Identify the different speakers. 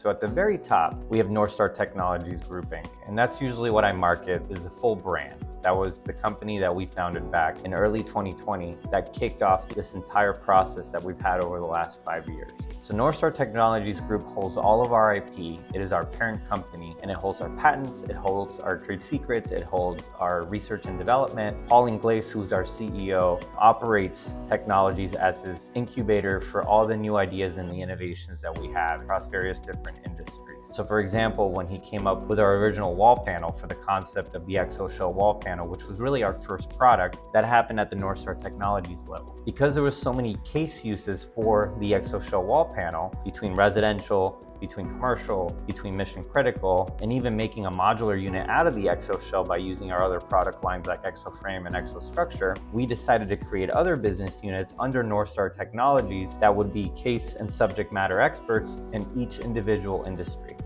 Speaker 1: So at the very top, we have Northstar Technologies Group, Inc. And that's usually what I market is the full brand. That was the company that we founded back in early 2020 that kicked off this entire process that we've had over the last 5 years. So Northstar Technologies Group holds all of our IP. It is our parent company, and it holds our patents, it holds our trade secrets, it holds our research and development. Paul Ingles, who's our CEO, operates Technologies as his incubator for all the new ideas and the innovations that we have across various different industries. So for example, when he came up with our original wall panel for the concept of the ExoShell wall panel, which was really our first product, that happened at the Northstar Technologies level. Because there was so many case uses for the ExoShell wall panel between residential, between commercial, between mission critical, and even making a modular unit out of the ExoShell by using our other product lines like ExoFrame and ExoStructure, we decided to create other business units under Northstar Technologies that would be case and subject matter experts in each individual industry.